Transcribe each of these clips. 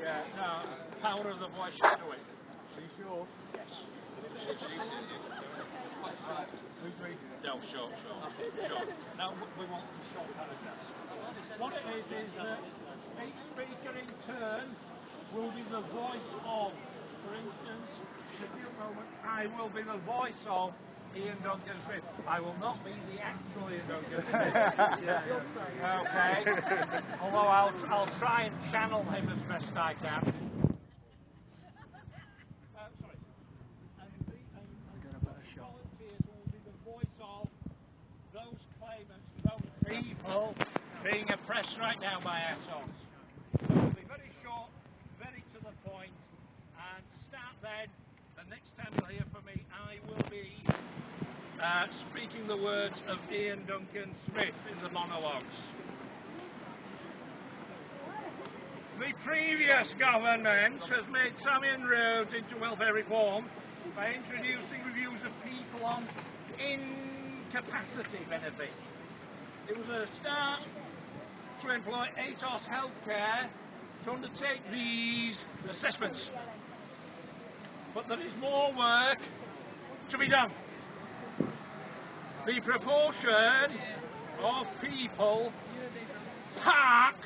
Yeah, no, power of the voice should do it. Are you sure? Yes. Who's reading it? No, sure. No, we want the short paragraphs. What it is that each speaker in turn will be the voice of, for instance, in a few moments, I will be the voice of Ian Duncan Smith. I will not be the actual Ian Duncan Smith. Okay. Although I'll try and channel him as best I can. Sorry. And volunteers will be the voice of those claimants, those people being oppressed right now by ATOS. So it'll be very short, very to the point, and start then. The next time you'll hear from me, I will be speaking the words of Ian Duncan Smith in the monologues. The previous government has made some inroads into welfare reform by introducing reviews of people on incapacity benefits. It was a start to employ ATOS healthcare to undertake these assessments. But there is more work to be done. The proportion of people parked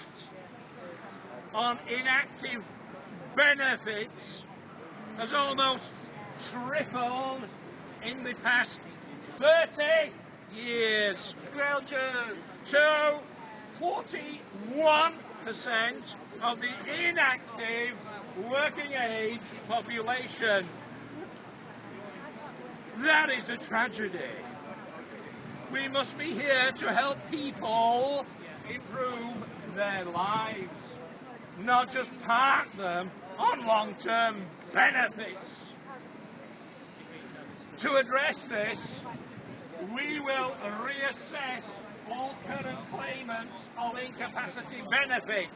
on inactive benefits has almost tripled in the past 30 years. So 41% of the inactive working age population. That is a tragedy. We must be here to help people improve their lives, not just park them on long-term benefits. To address this, we will reassess all current claimants of incapacity benefit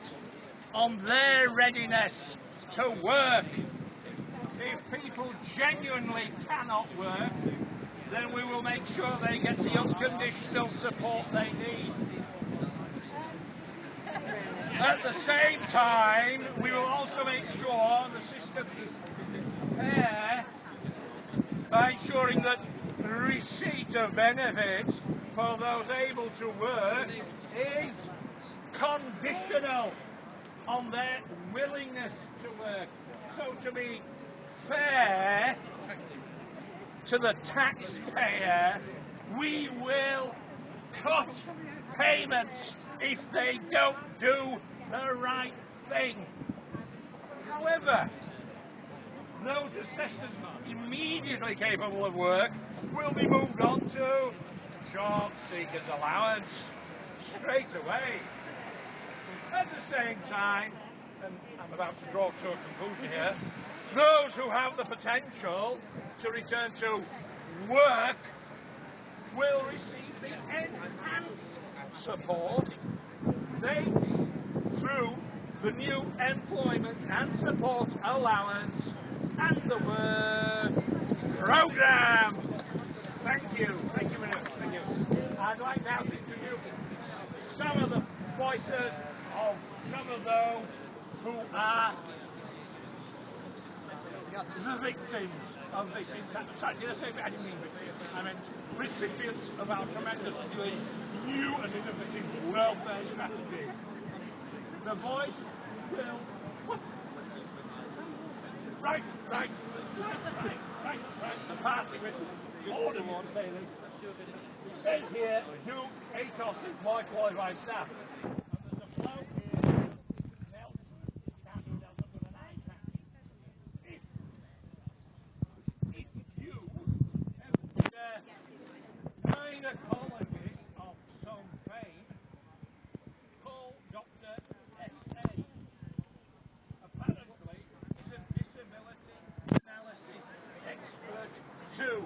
on their readiness to work. If people genuinely cannot work, then we will make sure they get the unconditional support they need. At the same time, we will also make sure the system is fair by ensuring that receipt of benefits for those able to work is conditional on their willingness to work. So to be fair to the taxpayer, we will cut payments if they don't do the right thing. However, those assessors immediately capable of work will be moved on to job seekers allowance straight away. At the same time, and I'm about to draw to a conclusion here, those who have the potential to return to work will receive the enhanced support they need through the new employment and support allowance and the work programme. Thank you very much. Thank you. I'd like now to introduce some of the voices of some of those who are the victims of this sorry, did I say I didn't mean victims. I meant recipients of our tremendously new and innovative welfare strategy. The voice will right. The party with the order want to say this. It says here, do ATOS employ qualified staff. And there's a bloke here who melt candles up with an eye patch. If you have gynecologist of some fame, call Dr. S.A. Apparently, he's a disability analysis expert too.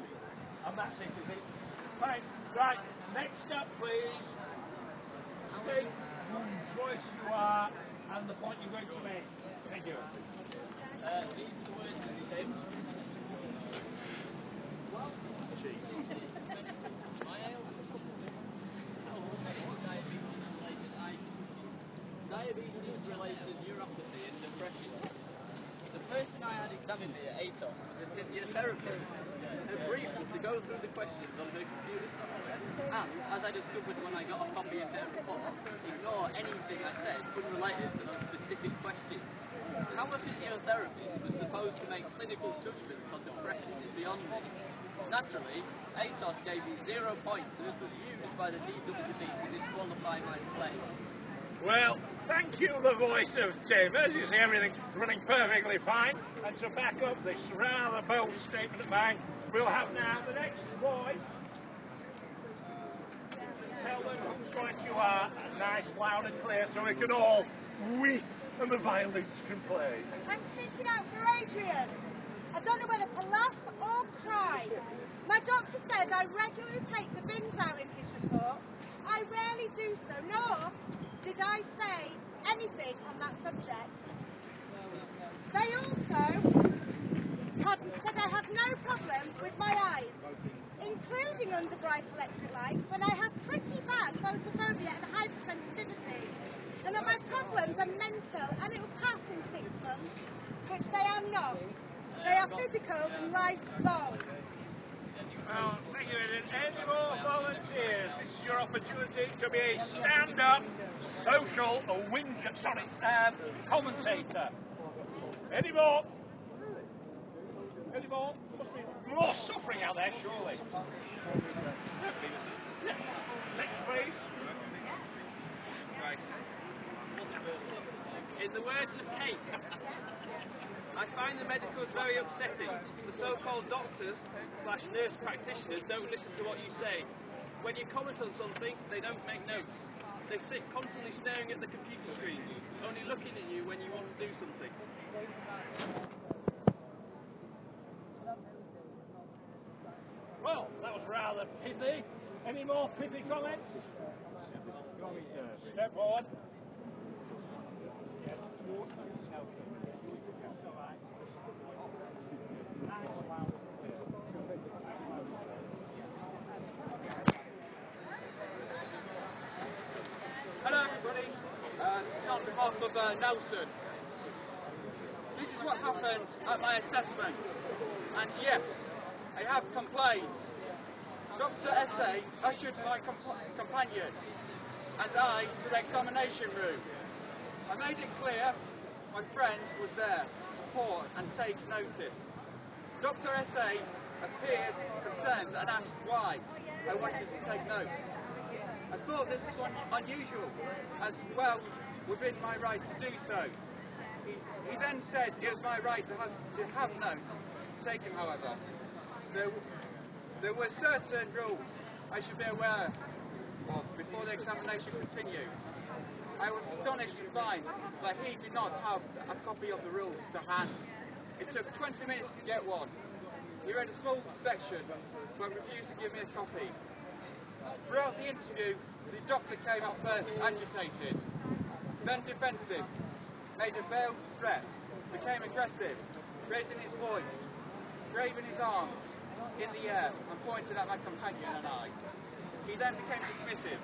And that's it, is it? Fine. Right, next up please. State examining me at ATOS was a physiotherapist. Her brief was to go through the questions on her computer software, and, as I discovered when I got a copy of her report, ignore anything I said unrelated to those specific questions. How a physiotherapist was supposed to make clinical judgments on depression is beyond me. Naturally, ATOS gave me 0 points, and this was used by the DWD to disqualify my claim. Well, thank you, the voice of Tim. As you see, everything's running perfectly fine. And to back up this rather bold statement of mine, we'll have now the next voice. Tell them whose voice you are, nice, loud and clear, so we can all weep and the violins can play. I'm speaking out for Adrian. I don't know whether to laugh or cry. My doctor says I regularly take the bins out in his report. I rarely do so, nor did I say anything on that subject. They also said I have no problems with my eyes, including under bright electric lights, when I have pretty bad photophobia and hypersensitivity, and that my problems are mental and it will pass in 6 months, which they are not. They are physical and lifelong. Well, thank you. Any more volunteers? This is your opportunity to be a stand-up social commentator. Any more? Any more? Must be more suffering out there, surely. Next, please. In the words of Kate, I find the medicals very upsetting. The so-called doctors / nurse practitioners don't listen to what you say. When you comment on something, they don't make notes. They sit constantly staring at the computer screens, only looking at you when you want to do something. Well, that was rather pithy. Any more pithy comments? Step forward. Hello everybody, on behalf of Nelson. This is what happened at my assessment, and yes, I have complained. Dr. S.A. ushered my companion and I to the examination room. I made it clear my friend was there to support and take notice. Dr. S.A. appeared concerned and asked why I wanted to take notes. I thought this was unusual, as well within my right to do so. He then said it was my right to have notes taken, however. There were certain rules I should be aware of before the examination continued. I was astonished to find that he did not have a copy of the rules to hand. It took 20 minutes to get one. He read a small section, but refused to give me a copy. Throughout the interview, the doctor came up first agitated, then defensive, made a veiled threat, became aggressive, raising his voice, waving his arms in the air and pointed at my companion and I. He then became dismissive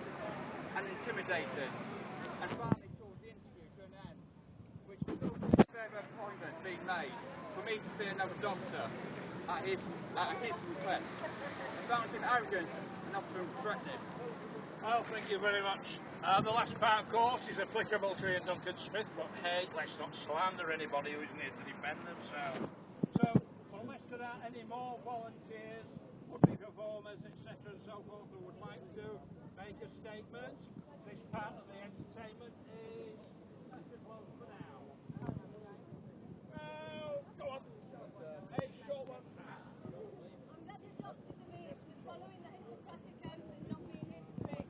and intimidated, and finally called the interview to an end, which resulted in a further appointment being made for me to see another doctor at his request. I found him arrogant and often threatening. Well, thank you very much. The last part, of course, is applicable to Ian Duncan Smith, but hey, let's not slander anybody who isn't here to defend themselves. So, unless there are any more volunteers, public performers, etc. and so forth who would like to make a statement, this part of the entertainment is closed for now. Well, go on. A short one. I'm glad the doctor believes in following the Hippocratic oath and not being history.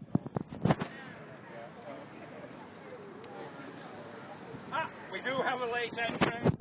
We do have a late entrant.